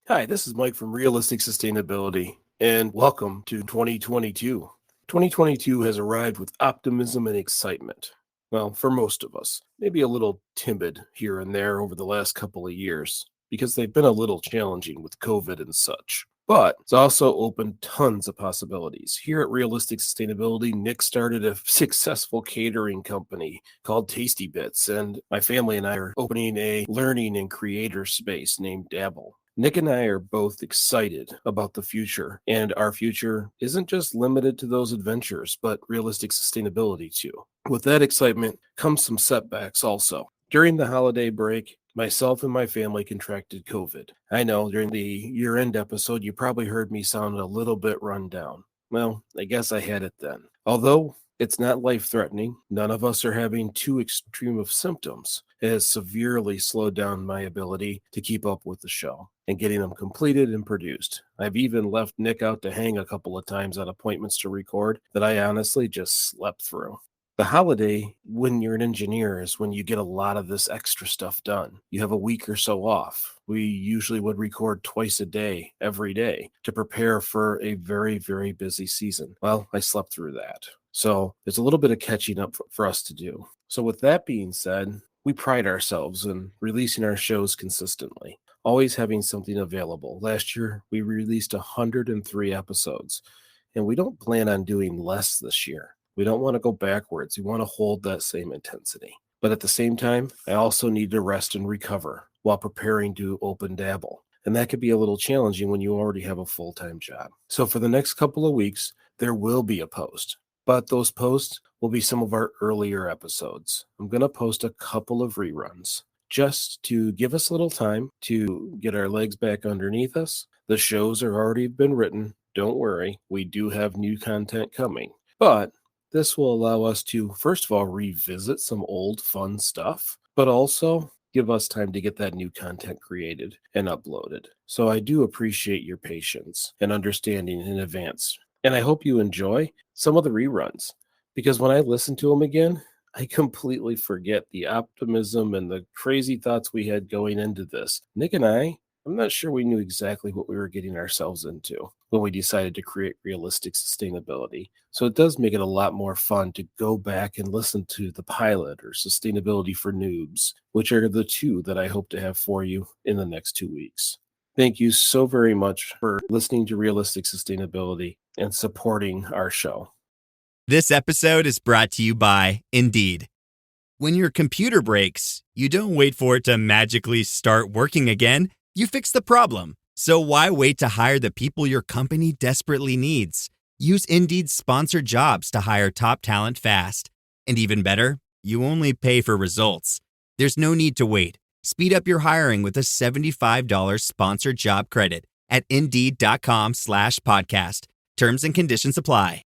Hi, this is Mike from Realistic Sustainability, and welcome to 2022. 2022 has arrived with optimism and excitement. Well, for most of us, maybe a little timid here and there over the last couple of years, because they've been a little challenging with COVID and such. But it's also opened tons of possibilities. Here at Realistic Sustainability, Nick started a successful catering company called Tasty Bits, and my family and I are opening a learning and creator space named Dabble. Nick and I are both excited about the future, and our future isn't just limited to those adventures, but realistic sustainability too. With that excitement comes some setbacks also. During the holiday break, myself and my family contracted COVID. I know during the year-end episode, you probably heard me sound a little bit run down. Well, I guess I had it then. Although it's not life-threatening, none of us are having too extreme of symptoms. It has severely slowed down my ability to keep up with the show and getting them completed and produced. I've even left Nick out to hang a couple of times on appointments to record that I honestly just slept through. The holiday, when you're an engineer, is when you get a lot of this extra stuff done. You have a week or so off. We usually would record twice a day, every day, to prepare for a very, very busy season. Well, I slept through that. So there's a little bit of catching up for us to do. So with that being said, we pride ourselves in releasing our shows consistently, always having something available. Last year, we released 103 episodes, and we don't plan on doing less this year. We don't want to go backwards. We want to hold that same intensity. But at the same time, I also need to rest and recover while preparing to open Dabble. And that could be a little challenging when you already have a full-time job. So for the next couple of weeks, there will be a post. But those posts will be some of our earlier episodes. I'm going to post a couple of reruns just to give us a little time to get our legs back underneath us. The shows are already been written. Don't worry, we do have new content coming. But this will allow us to, first of all, revisit some old fun stuff, but also give us time to get that new content created and uploaded. So I do appreciate your patience and understanding in advance. And I hope you enjoy some of the reruns, because when I listen to them again, I completely forget the optimism and the crazy thoughts we had going into this. Nick and I'm not sure we knew exactly what we were getting ourselves into when we decided to create realistic sustainability. So it does make it a lot more fun to go back and listen to the pilot or sustainability for noobs, which are the two that I hope to have for you in the next 2 weeks. Thank you so very much for listening to Realistic Sustainability and supporting our show. This episode is brought to you by Indeed. When your computer breaks, you don't wait for it to magically start working again. You fix the problem. So why wait to hire the people your company desperately needs? Use Indeed's sponsored jobs to hire top talent fast. And even better, you only pay for results. There's no need to wait. Speed up your hiring with a $75 sponsored job credit at Indeed.com/podcast. Terms and conditions apply.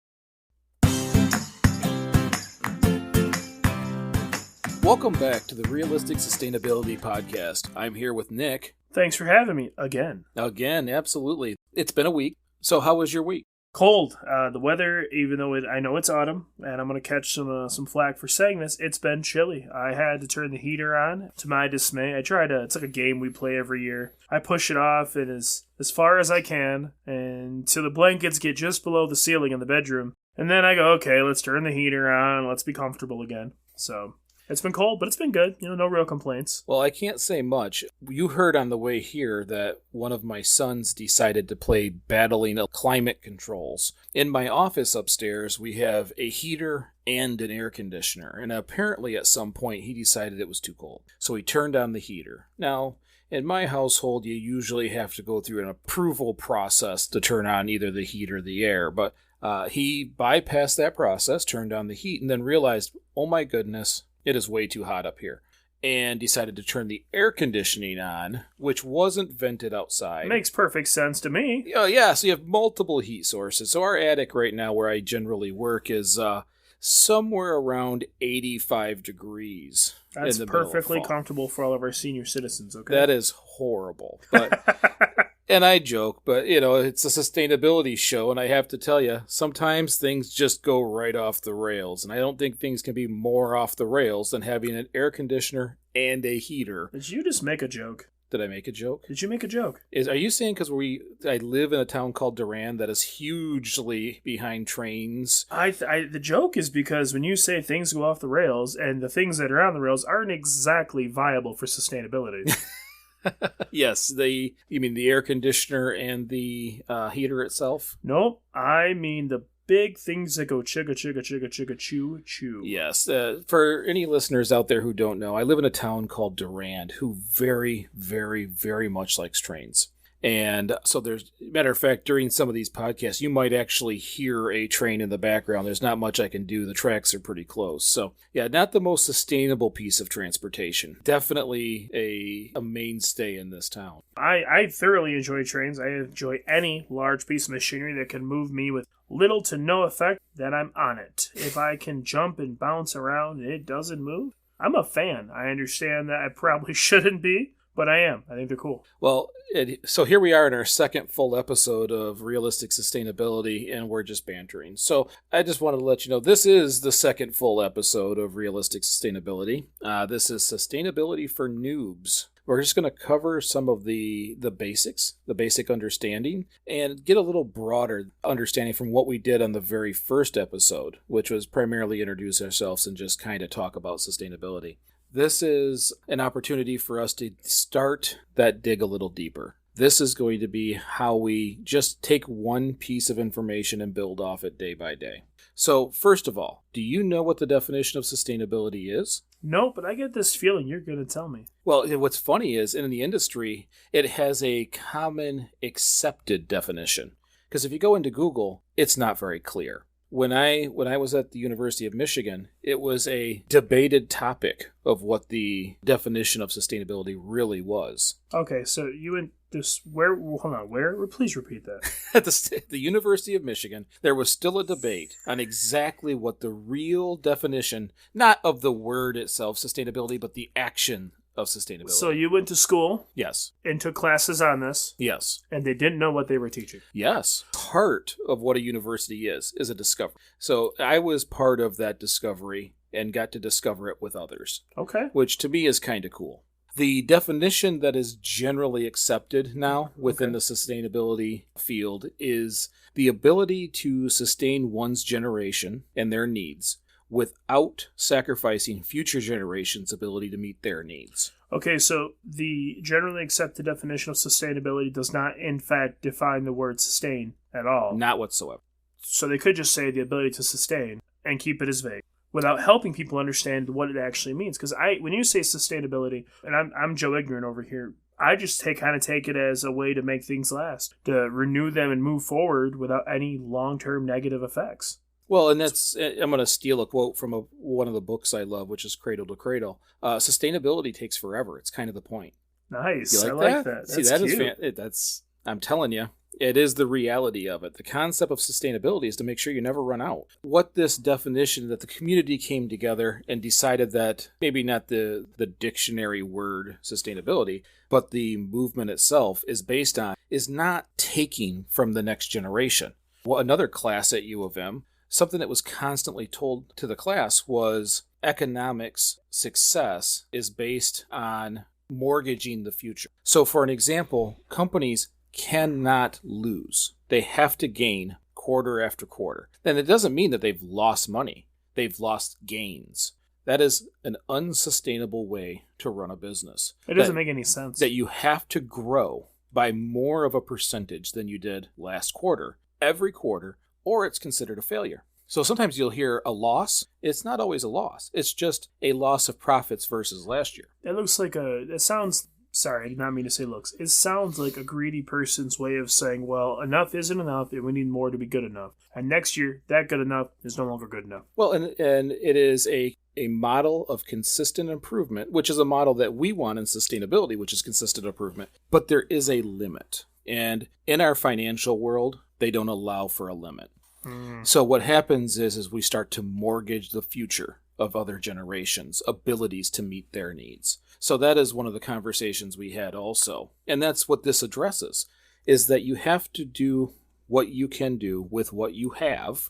Welcome back to the Realistic Sustainability Podcast. I'm here with Nick. Thanks for having me again. Again, absolutely. It's been a week. So how was your week? Cold. The weather, even though I know it's autumn, and I'm going to catch some flack for saying this, it's been chilly. I had to turn the heater on. To my dismay, I try to, it's like a game we play every year. I push it off and as far as I can, and till the blankets get just below the ceiling in the bedroom. And then I go, okay, let's turn the heater on. Let's be comfortable again. So it's been cold, but it's been good. No real complaints. Well, I can't say much. You heard on the way here that one of my sons decided to play battling climate controls. In my office upstairs, we have a heater and an air conditioner. And apparently at some point he decided it was too cold. So he turned on the heater. Now, in my household, you usually have to go through an approval process to turn on either the heat or the air. But he bypassed that process, turned on the heat, and then realized, oh my goodness, it is way too hot up here, and decided to turn the air conditioning on, which wasn't vented outside. Makes perfect sense to me. Oh, yeah, so you have multiple heat sources. So our attic right now, where I generally work, is somewhere around 85 degrees. That's perfectly comfortable for all of our senior citizens, okay? That is horrible. But and I joke, but, it's a sustainability show, and I have to tell you, sometimes things just go right off the rails, and I don't think things can be more off the rails than having an air conditioner and a heater. Did you just make a joke? Did I make a joke? Did you make a joke? Are you saying because I live in a town called Durand that is hugely behind trains? The joke is because when you say things go off the rails, and the things that are on the rails aren't exactly viable for sustainability. Yes, you mean the air conditioner and the heater itself? Nope, I mean the big things that go chugga chugga chugga chugga chew chew. Yes. For any listeners out there who don't know, I live in a town called Durand who very, very, very much likes trains. And so matter of fact, during some of these podcasts, you might actually hear a train in the background. There's not much I can do. The tracks are pretty close. So yeah, not the most sustainable piece of transportation. Definitely a mainstay in this town. I thoroughly enjoy trains. I enjoy any large piece of machinery that can move me with little to no effect, then I'm on it. If I can jump and bounce around and it doesn't move, I'm a fan. I understand that I probably shouldn't be, but I am. I think they're cool. Well, so here we are in our second full episode of Realistic Sustainability, and we're just bantering. So I just wanted to let you know, this is the second full episode of Realistic Sustainability. This is Sustainability for Noobs. We're just going to cover some of the basics, the basic understanding, and get a little broader understanding from what we did on the very first episode, which was primarily introduce ourselves and just kind of talk about sustainability. This is an opportunity for us to start that dig a little deeper. This is going to be how we just take one piece of information and build off it day by day. So, first of all, do you know what the definition of sustainability is? No, but I get this feeling you're going to tell me. Well, what's funny is in the industry, it has a common accepted definition. Because if you go into Google, it's not very clear. When I was at the University of Michigan, it was a debated topic of what the definition of sustainability really was. Okay, so you went this where? Hold on, where? Please repeat that. At the University of Michigan, there was still a debate on exactly what the real definition, not of the word itself, sustainability, but the action of sustainability. So you went to school? Yes. And took classes on this? Yes. And they didn't know what they were teaching? Yes. Part of what a university is a discovery. So I was part of that discovery and got to discover it with others. Okay. Which to me is kind of cool. The definition that is generally accepted now within the sustainability field is the ability to sustain one's generation and their needs without sacrificing future generations' ability to meet their needs. Okay, so the generally accepted definition of sustainability does not, in fact, define the word sustain at all. Not whatsoever. So they could just say the ability to sustain and keep it as vague without helping people understand what it actually means. Because when you say sustainability, and I'm Joe Ignorant over here, I just kind of take it as a way to make things last, to renew them and move forward without any long-term negative effects. Well, and I'm going to steal a quote from one of the books I love, which is Cradle to Cradle. Sustainability takes forever. It's kind of the point. Nice. You like that. See, that's cute. I'm telling you, it is the reality of it. The concept of sustainability is to make sure you never run out. What this definition that the community came together and decided that maybe not the dictionary word sustainability, but the movement itself is based on is not taking from the next generation. Well, another class at U of M, something that was constantly told to the class was economics success is based on mortgaging the future. So for an example, companies cannot lose. They have to gain quarter after quarter. And it doesn't mean that they've lost money. They've lost gains. That is an unsustainable way to run a business. It doesn't make any sense. That you have to grow by more of a percentage than you did last quarter, every quarter, or it's considered a failure. So sometimes you'll hear a loss. It's not always a loss. It's just a loss of profits versus last year. It sounds, sorry, I did not mean to say looks. It sounds like a greedy person's way of saying, well, enough isn't enough and we need more to be good enough. And next year, that good enough is no longer good enough. Well, and it is a model of consistent improvement, which is a model that we want in sustainability, which is consistent improvement. But there is a limit. And in our financial world, they don't allow for a limit. So what happens is we start to mortgage the future of other generations' abilities to meet their needs. So that is one of the conversations we had also. And that's what this addresses, is that you have to do what you can do with what you have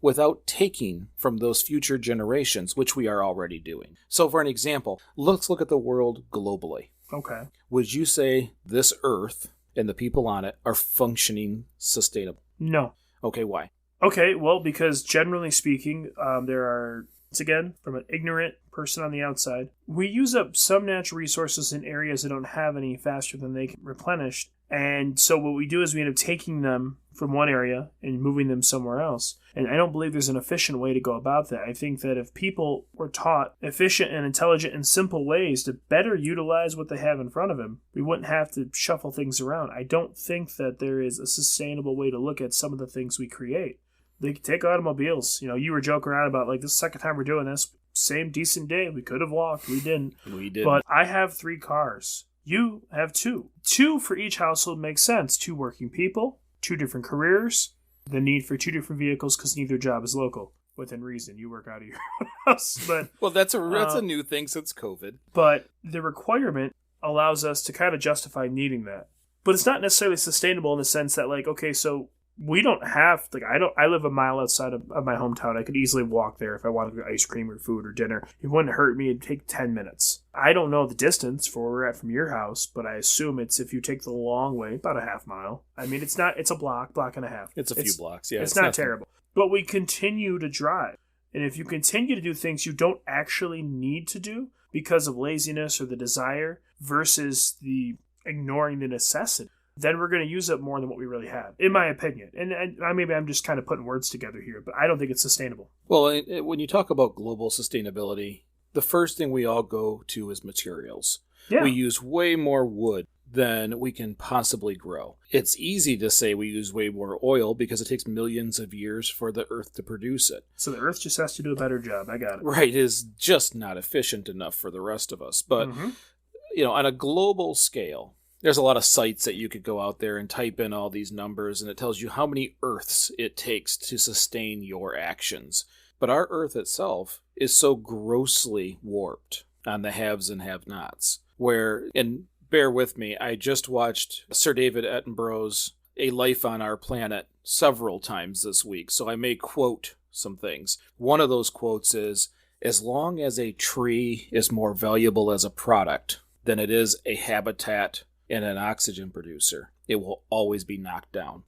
without taking from those future generations, which we are already doing. So for an example, let's look at the world globally. Okay. Would you say this Earth and the people on it are functioning sustainable? No. Okay, why? Okay, well, because generally speaking, there are, once again, from an ignorant person on the outside, we use up some natural resources in areas that don't have any faster than they can replenish. And so what we do is we end up taking them from one area and moving them somewhere else. And I don't believe there's an efficient way to go about that. I think that if people were taught efficient and intelligent and simple ways to better utilize what they have in front of them, we wouldn't have to shuffle things around. I don't think that there is a sustainable way to look at some of the things we create. They take automobiles. You were joking around about, like, this is the second time we're doing this. Same decent day. We could have walked. We didn't. We did. But I have 3 cars. You have 2. 2 for each household makes sense. 2 working people, 2 different careers, the need for 2 different vehicles because neither job is local. Within reason, you work out of your house. But well, that's a new thing since COVID. But the requirement allows us to kind of justify needing that. But it's not necessarily sustainable in the sense that, like, okay, so we don't have, like, I live a mile outside of my hometown. I could easily walk there if I wanted to get ice cream or food or dinner. It wouldn't hurt me. It'd take 10 minutes. I don't know the distance for where we're at from your house, but I assume it's, if you take the long way, about a half mile. I mean, it's a block and a half. It's a few blocks, yeah. It's not terrible. But we continue to drive. And if you continue to do things you don't actually need to do because of laziness or the desire versus the ignoring the necessity, then we're going to use up more than what we really have, in my opinion. And maybe I'm just kind of putting words together here, but I don't think it's sustainable. Well, when you talk about global sustainability, the first thing we all go to is materials. Yeah. We use way more wood than we can possibly grow. It's easy to say we use way more oil because it takes millions of years for the earth to produce it. So the earth just has to do a better job. I got it. Right. It is just not efficient enough for the rest of us. But, on a global scale, there's a lot of sites that you could go out there and type in all these numbers, and it tells you how many Earths it takes to sustain your actions. But our Earth itself is so grossly warped on the haves and have-nots, and bear with me, I just watched Sir David Attenborough's A Life on Our Planet several times this week, so I may quote some things. One of those quotes is, "As long as a tree is more valuable as a product than it is a habitat and an oxygen producer, it will always be knocked down."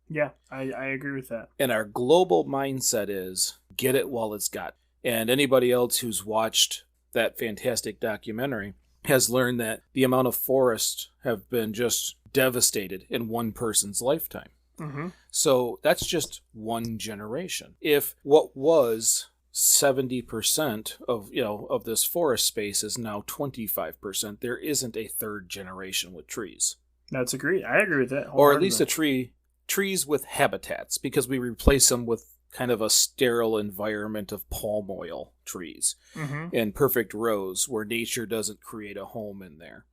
Yeah, I agree with that. And our global mindset is, get it while it's got. And anybody else who's watched that fantastic documentary has learned that the amount of forests have been just devastated in one person's lifetime. So that's just one generation. If what was 70% of this forest space is now 25%, there isn't a third generation with trees. That's agreed. I agree with that. Or at least trees with habitats, because we replace them with kind of a sterile environment of palm oil trees and perfect rows where nature doesn't create a home in there.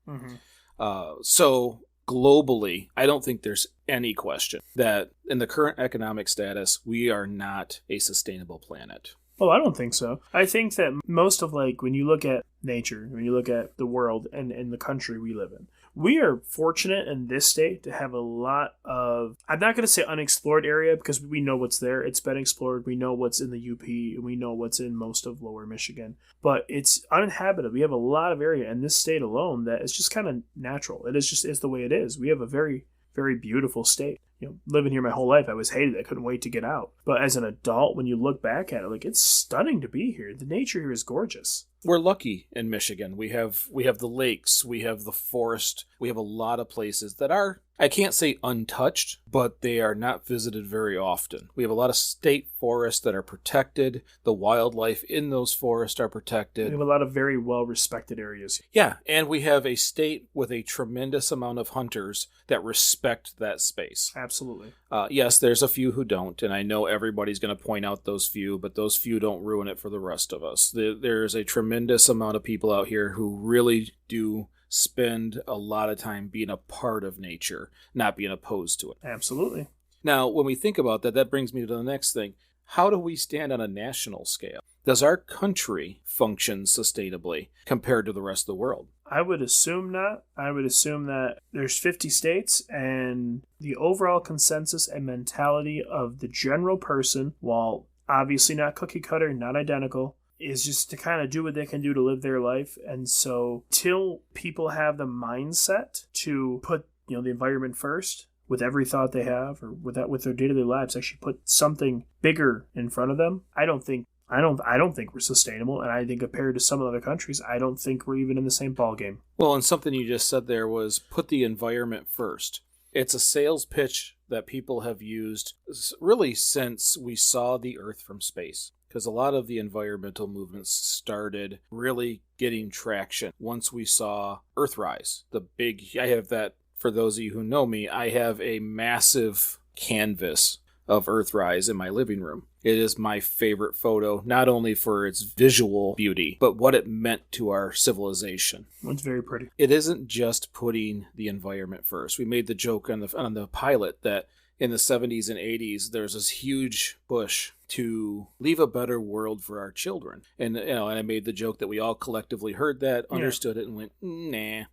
So globally, I don't think there's any question that in the current economic status, we are not a sustainable planet. Well, I don't think so. I think that most of, like, when you look at nature, when you look at the world and the country we live in, we are fortunate in this state to have a lot of, I'm not going to say unexplored area because we know what's there. It's been explored. We know what's in the UP and we know what's in most of lower Michigan. But it's uninhabited. We have a lot of area in this state alone that is just kind of natural. It's the way it is. We have a very, very beautiful state. Living here my whole life, I always hated it. I couldn't wait to get out. But as an adult, when you look back at it, like, it's stunning to be here. The nature here is gorgeous. We're lucky in Michigan. We have the lakes, we have the forest, we have a lot of places that are, I can't say untouched, but they are not visited very often. We have a lot of state forests that are protected. The wildlife in those forests are protected. We have a lot of very well-respected areas. Yeah, and we have a state with a tremendous amount of hunters that respect that space. Absolutely. Yes, there's a few who don't, and I know everybody's going to point out those few, but those few don't ruin it for the rest of us. There's a tremendous amount of people out here who really do spend a lot of time being a part of nature, not being opposed to it. Absolutely. Now, when we think about that, that brings me to the next thing. How do we stand on a national scale? Does our country function sustainably compared to the rest of the world? I would assume not. I would assume that there's 50 states, and the overall consensus and mentality of the general person, while obviously not cookie cutter, not identical, is just to kind of do what they can do to live their life. And so till people have the mindset to put, the environment first with every thought they have, or with their day-to-day lives, actually put something bigger in front of them, I don't think we're sustainable. And I think compared to some other countries, I don't think we're even in the same ballgame. Well, and something you just said there was put the environment first. It's a sales pitch that people have used really since we saw the Earth from space. Because a lot of the environmental movements started really getting traction once we saw Earthrise. I have that, for those of you who know me, I have a massive canvas of Earthrise in my living room. It is my favorite photo, not only for its visual beauty, but what it meant to our civilization. It's very pretty. It isn't just putting the environment first. We made the joke on the pilot that in the 70s and 80s, there's this huge push to leave a better world for our children. And and I made the joke that we all collectively heard that, understood it, and went, nah,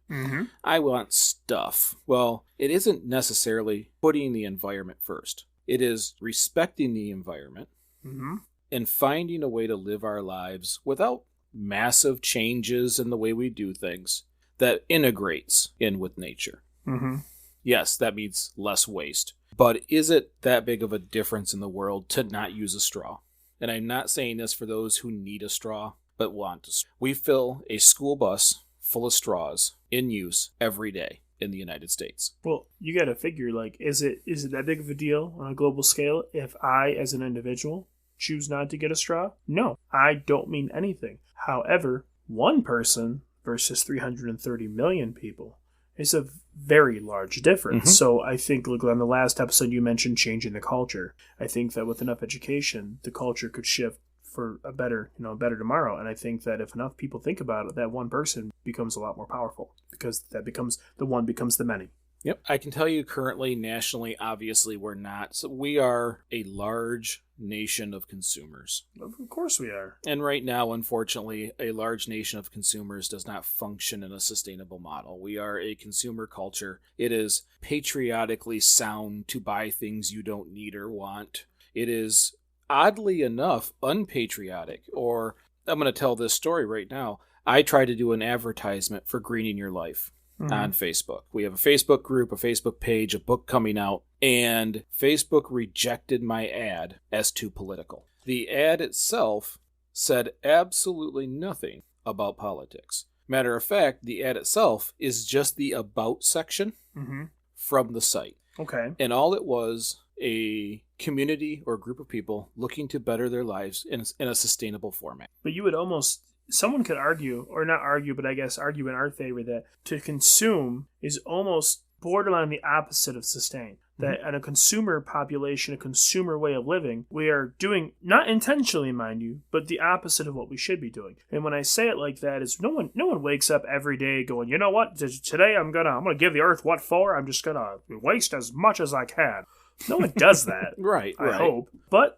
I want stuff. Well, it isn't necessarily putting the environment first. It is respecting the environment and finding a way to live our lives without massive changes in the way we do things that integrates in with nature. Yes, that means less waste. But is it that big of a difference in the world to not use a straw? And I'm not saying this for those who need a straw, but want to. We fill a school bus full of straws in use every day in the United States. Well, you got to figure, is it that big of a deal on a global scale if I, as an individual, choose not to get a straw? No, I don't mean anything. However, one person versus 330 million people is a very large difference. So I think, look, on the last episode you mentioned changing the culture. I think that with enough education, the culture could shift for a better tomorrow. And I think that if enough people think about it, that one person becomes a lot more powerful, because that becomes the many. Yep. I can tell you currently, nationally, obviously we're not. So we are a large nation of consumers. Of course we are. And right now, unfortunately, a large nation of consumers does not function in a sustainable model. We are a consumer culture. It is patriotically sound to buy things you don't need or want. It is, oddly enough, unpatriotic. Or, I'm going to tell this story right now. I tried to do an advertisement for Greening Your Life on Facebook. We have a Facebook group, a Facebook page, a book coming out, and Facebook rejected my ad as too political. The ad itself said absolutely nothing about politics. Matter of fact, the ad itself is just the About section from the site. Okay. And all it was, a community or group of people looking to better their lives in a sustainable format. But you would almost... Someone could argue, or not argue, but I guess argue in our favor, that to consume is almost borderline the opposite of sustain. That in a consumer population, a consumer way of living, we are doing, not intentionally, mind you, but the opposite of what we should be doing. And when I say it like that, is no one wakes up every day going, you know what, today I'm gonna give the earth what for? I'm just gonna waste as much as I can. No one does that. Right. I hope. But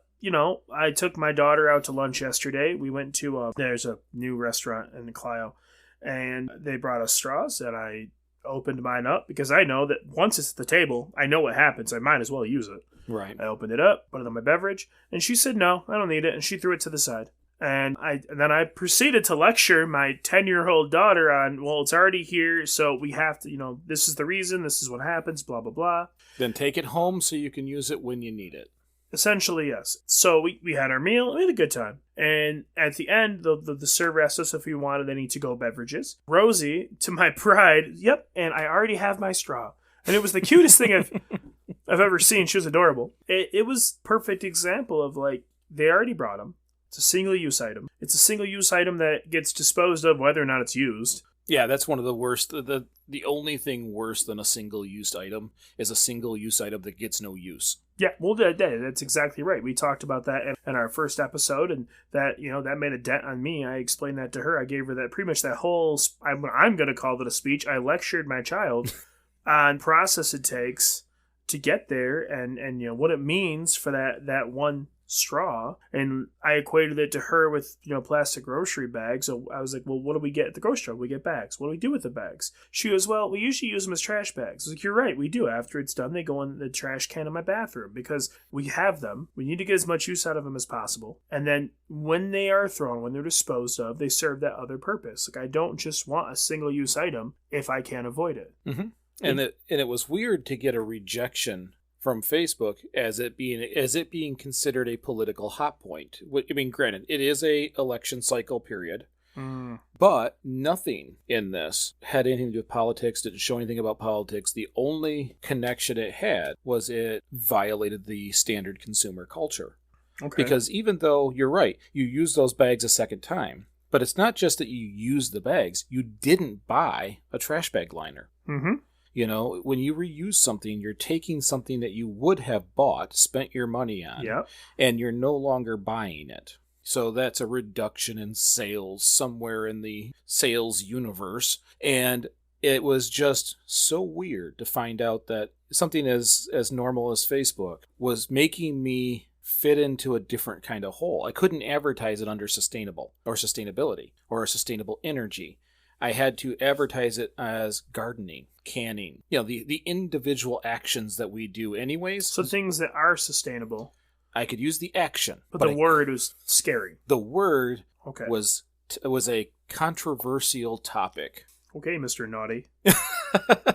I took my daughter out to lunch yesterday. We went to, there's a new restaurant in Clio, and they brought us straws, and I opened mine up because I know that once it's at the table, I know what happens. I might as well use it. Right. I opened it up, put it on my beverage, and she said, no, I don't need it, and she threw it to the side. And then I proceeded to lecture my 10-year-old daughter on, well, it's already here, so we have to, this is the reason, this is what happens, blah, blah, blah. Then take it home so you can use it when you need it. Essentially, yes. So we had our meal. We had a good time. And at the end, the server asked us if we wanted any to-go beverages. Rosie, to my pride, yep, and I already have my straw. And it was the cutest thing I've ever seen. She was adorable. It was perfect example of, they already brought them. It's a single-use item. It's a single-use item that gets disposed of whether or not it's used. Yeah, that's one of the worst. The only thing worse than a single-use item is a single-use item that gets no use. Yeah, well, that's exactly right. We talked about that in our first episode, and that that made a dent on me. I explained that to her. I gave her that pretty much that whole. I'm going to call it a speech. I lectured my child on process it takes to get there, and what it means for that one straw, and I equated it to her with, plastic grocery bags. So I was like, well, what do we get at the grocery store? We get bags. What do we do with the bags? She goes, well, we usually use them as trash bags. I was like, you're right, we do. After it's done, they go in the trash can in my bathroom because we have them. We need to get as much use out of them as possible. And then when they are thrown, when they're disposed of, they serve that other purpose. Like, I don't just want a single-use item if I can't avoid it. Mm-hmm. And it was weird to get a rejection from Facebook as it being considered a political hot point. I mean, granted, it is a election cycle period, but nothing in this had anything to do with politics, didn't show anything about politics. The only connection it had was it violated the standard consumer culture. Okay. Because even though, you're right, you use those bags a second time, but it's not just that you use the bags, you didn't buy a trash bag liner. Mm-hmm. When you reuse something, you're taking something that you would have bought, spent your money on, and you're no longer buying it. So that's a reduction in sales somewhere in the sales universe. And it was just so weird to find out that something as normal as Facebook was making me fit into a different kind of hole. I couldn't advertise it under sustainable or sustainability or sustainable energy. I had to advertise it as gardening, canning, the individual actions that we do anyways. So things that are sustainable. I could use the action. But the word was scary. The word was a controversial topic. Okay, Mr. Naughty.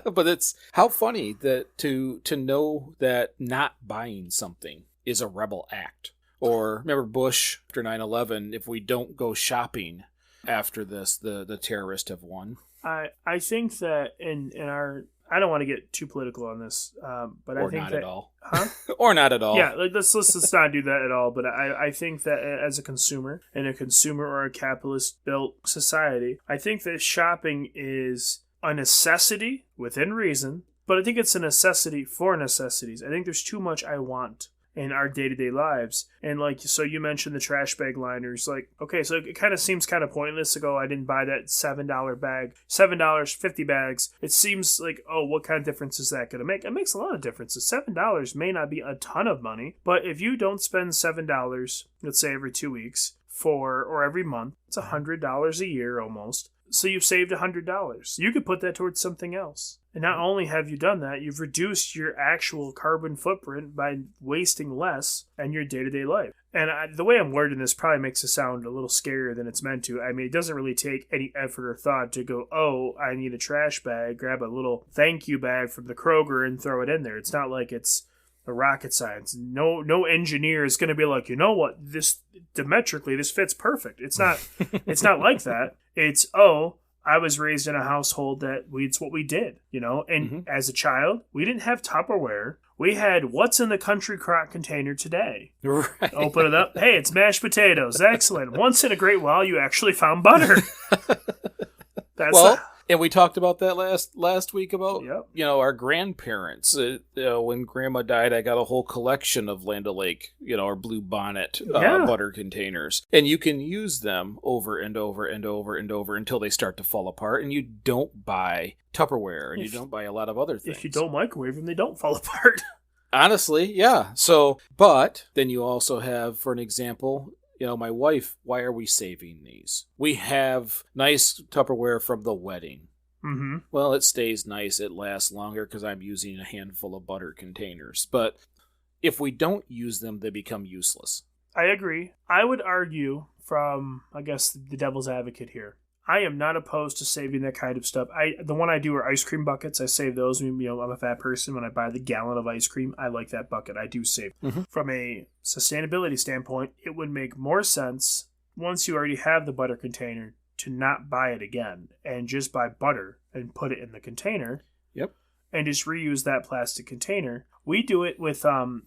But it's how funny that to know that not buying something is a rebel act. Or remember Bush after 9/11, if we don't go shopping after this, the terrorists have won. I think that in our, I don't want to get too political on this, but or I think not that, at all. Huh? Or not at all. Yeah, let's not do that at all. But I think that as a consumer, in a consumer or a capitalist built society, I think that shopping is a necessity within reason, but I think it's a necessity for necessities. I think there's too much I want in our day-to-day lives. And so you mentioned the trash bag liners. Okay, so it kind of seems kind of pointless to go, I didn't buy that $7 bag, $7, 50 bags. It seems like, what kind of difference is that going to make? It makes a lot of differences. $7 may not be a ton of money, but if you don't spend $7, let's say every 2 weeks, or every month, it's $100 a year almost. So you've saved $100. You could put that towards something else. And not only have you done that, you've reduced your actual carbon footprint by wasting less in your day-to-day life. And the way I'm wording this probably makes it sound a little scarier than it's meant to. I mean, it doesn't really take any effort or thought to go, I need a trash bag, grab a little thank you bag from the Kroger and throw it in there. It's not like it's a rocket science. No engineer is going to be like, what, this diametrically, this fits perfect. It's not like that. It's, I was raised in a household that it's what we did, and as a child, we didn't have Tupperware. We had what's in the country crock container today. Right. Open it up. Hey, it's mashed potatoes. Excellent. Once in a great while, you actually found butter. And we talked about that last week about, our grandparents. When Grandma died, I got a whole collection of Land O'Lake, or Blue Bonnet butter containers. And you can use them over and over and over and over until they start to fall apart. And you don't buy Tupperware and you don't buy a lot of other things. If you don't microwave them, they don't fall apart. Honestly, yeah. So, but then you also have, for an example, my wife, why are we saving these? We have nice Tupperware from the wedding. Mm-hmm. Well, it stays nice. It lasts longer because I'm using a handful of butter containers. But if we don't use them, they become useless. I agree. I would argue from, I guess, the devil's advocate here. I am not opposed to saving that kind of stuff. The one I do are ice cream buckets. I save those. I'm a fat person. When I buy the gallon of ice cream, I like that bucket. I do save. Mm-hmm. From a sustainability standpoint, it would make more sense once you already have the butter container to not buy it again and just buy butter and put it in the container. Yep. And just reuse that plastic container. We do it with, so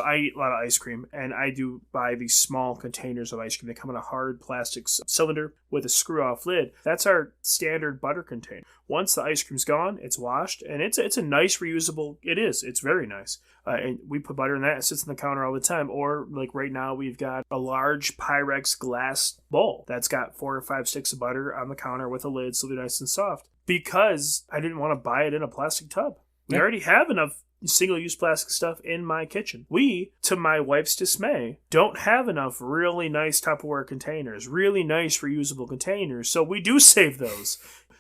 I eat a lot of ice cream, and I do buy these small containers of ice cream. They come in a hard plastic cylinder with a screw-off lid. That's our standard butter container. Once the ice cream's gone, it's washed, and it's a nice reusable, it's very nice. And we put butter in that. It sits on the counter all the time. Or, like right now, we've got a large Pyrex glass bowl that's got 4 or 5 sticks of butter on the counter with a lid so they're nice and soft. Because I didn't want to buy it in a plastic tub. We already have enough single-use plastic stuff in my kitchen. We, to my wife's dismay, don't have enough really nice Tupperware containers, really nice reusable containers, so we do save those.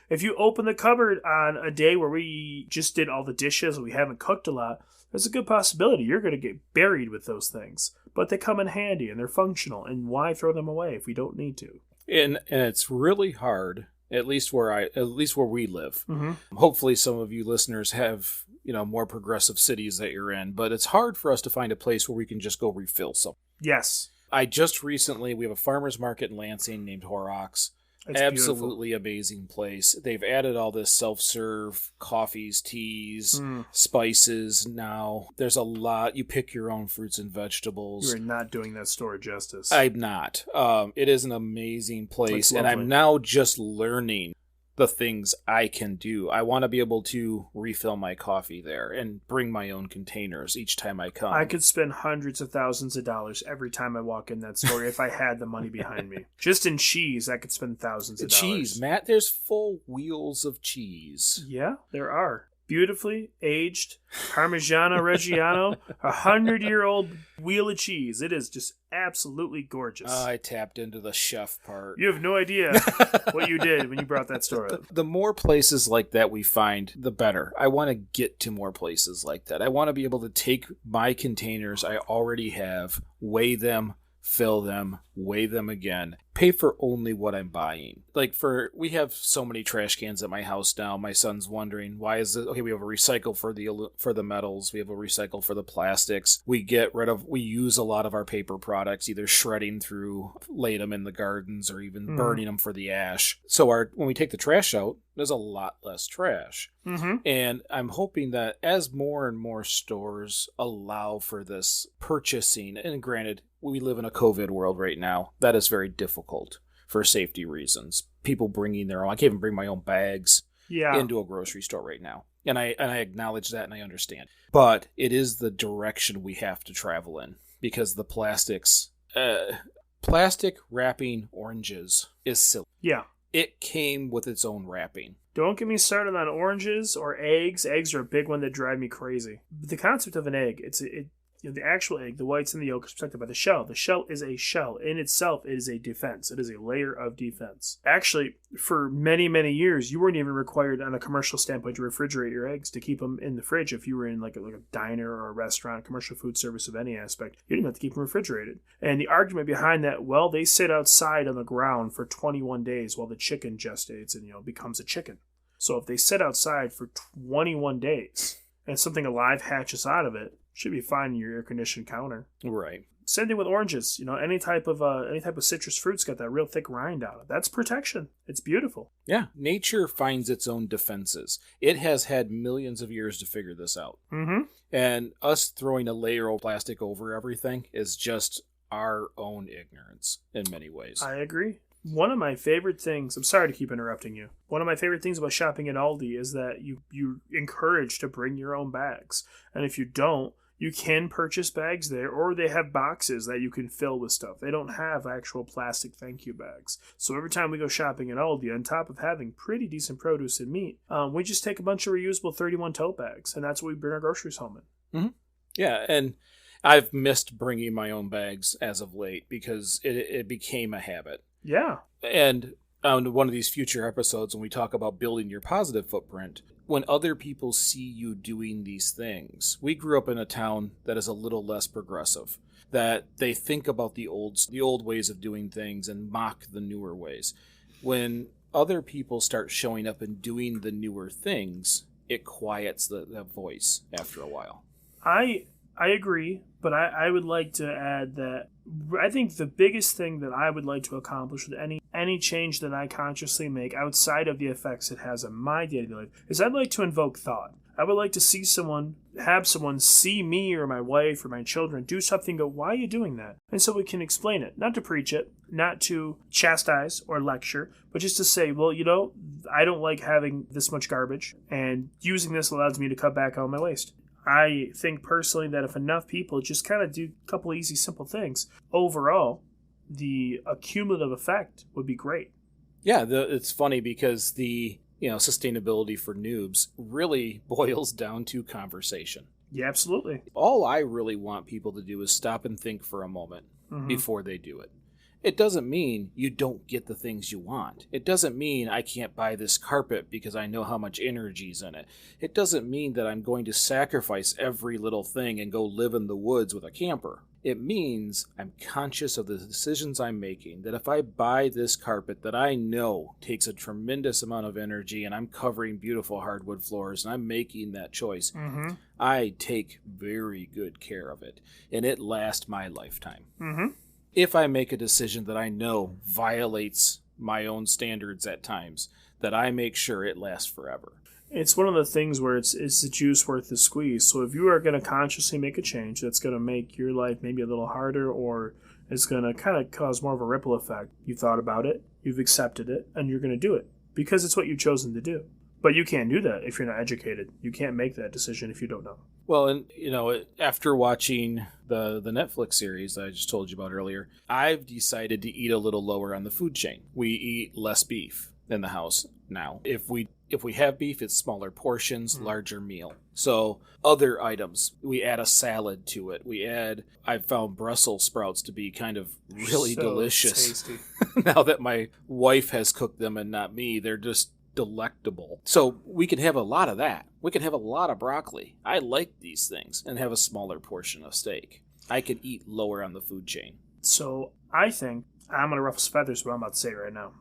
If you open the cupboard on a day where we just did all the dishes and we haven't cooked a lot, there's a good possibility you're going to get buried with those things. But they come in handy and they're functional, and why throw them away if we don't need to? And it's really hard, at least where we live. Mm-hmm. Hopefully some of you listeners have, more progressive cities that you're in, but it's hard for us to find a place where we can just go refill some. Yes. we have a farmer's market in Lansing named Horrocks. It's absolutely beautiful. Amazing place. They've added all this self-serve coffees, teas, spices now. There's a lot. You pick your own fruits and vegetables. You're not doing that store justice. I'm not. It is an amazing place, and lovely. I'm now just learning the things I can do. I want to be able to refill my coffee there and bring my own containers each time I come. I could spend hundreds of thousands of dollars every time I walk in that store if I had the money behind me. Just in cheese, I could spend thousands of dollars. Cheese, Matt, there's full wheels of cheese. Yeah, there are. Beautifully aged Parmigiano Reggiano, 100-year-old wheel of cheese. It is just absolutely gorgeous. I tapped into the chef part. You have no idea what you did when you brought that store up. The more places like that we find, the better. I want to get to more places like that. I want to be able to take my containers I already have, weigh them, fill them, weigh them again, pay for only what I'm buying. We have so many trash cans at my house now. My son's wondering, why is it, okay, we have a recycle for the metals, we have a recycle for the plastics. We use a lot of our paper products, either shredding through, laying them in the gardens, or even burning them for the ash. So when we take the trash out, there's a lot less trash. Mm-hmm. And I'm hoping that as more and more stores allow for this purchasing, and granted, we live in a COVID world right now, that is very difficult for safety reasons. People bringing their own, I can't even bring my own bags into a grocery store right now. And I acknowledge that and I understand. But it is the direction we have to travel in, because the plastic wrapping oranges is silly. Yeah. It came with its own wrapping. Don't get me started on oranges or eggs. Eggs are a big one that drive me crazy. The concept of an egg, the actual egg, the whites and the yolk is protected by the shell. The shell is a shell. In itself, it is a defense. It is a layer of defense. Actually, for many, many years, you weren't even required on a commercial standpoint to refrigerate your eggs, to keep them in the fridge. If you were in like a diner or a restaurant, commercial food service of any aspect, you didn't have to keep them refrigerated. And the argument behind that, well, they sit outside on the ground for 21 days while the chicken gestates and, becomes a chicken. So if they sit outside for 21 days and something alive hatches out of it, should be fine in your air-conditioned counter. Right. Same thing with oranges. Any type of citrus fruit's got that real thick rind on it. That's protection. It's beautiful. Yeah. Nature finds its own defenses. It has had millions of years to figure this out. Mm-hmm. And us throwing a layer of plastic over everything is just our own ignorance in many ways. I agree. One of my favorite things, I'm sorry to keep interrupting you. One of my favorite things about shopping at Aldi is that you encourage to bring your own bags. And if you don't, you can purchase bags there, or they have boxes that you can fill with stuff. They don't have actual plastic thank you bags. So every time we go shopping at Aldi, on top of having pretty decent produce and meat, we just take a bunch of reusable 31 tote bags, and that's what we bring our groceries home in. Mm-hmm. Yeah, and I've missed bringing my own bags as of late because it became a habit. Yeah. And on one of these future episodes, when we talk about building your positive footprint, when other people see you doing these things, we grew up in a town that is a little less progressive, that they think about the old ways of doing things and mock the newer ways. When other people start showing up and doing the newer things, it quiets that voice after a while. I agree, but I would like to add that I think the biggest thing that I would like to accomplish with any change that I consciously make outside of the effects it has on my day-to-day life is I'd like to invoke thought. I would like to have someone see me or my wife or my children do something, go, why are you doing that? And so we can explain it, not to preach it, not to chastise or lecture, but just to say, well, I don't like having this much garbage, and using this allows me to cut back on my waste. I think personally that if enough people just kind of do a couple easy, simple things, overall, the accumulative effect would be great. Yeah, it's funny because the sustainability for Newbs really boils down to conversation. Yeah, absolutely. All I really want people to do is stop and think for a moment before they do it. It doesn't mean you don't get the things you want. It doesn't mean I can't buy this carpet because I know how much energy's in it. It doesn't mean that I'm going to sacrifice every little thing and go live in the woods with a camper. It means I'm conscious of the decisions I'm making, that if I buy this carpet that I know takes a tremendous amount of energy and I'm covering beautiful hardwood floors and I'm making that choice, I take very good care of it and it lasts my lifetime. If I make a decision that I know violates my own standards at times, that I make sure it lasts forever. It's one of the things where it's the juice worth the squeeze. So if you are going to consciously make a change that's going to make your life maybe a little harder, or it's going to kind of cause more of a ripple effect, you thought about it, you've accepted it, and you're going to do it because it's what you've chosen to do. But you can't do that if you're not educated. You can't make that decision if you don't know. Well, and after watching the Netflix series that I just told you about earlier, I've decided to eat a little lower on the food chain. We eat less beef in the house now. If we have beef, it's smaller portions, larger meal. So other items, we add a salad to it. I've found Brussels sprouts to be kind of really delicious. Tasty. Now that my wife has cooked them and not me, they're just delectable. So we can have a lot of that. We can have a lot of broccoli. I like these things, and have a smaller portion of steak. I can eat lower on the food chain. So I think I'm going to ruffle some feathers with what I'm about to say right now.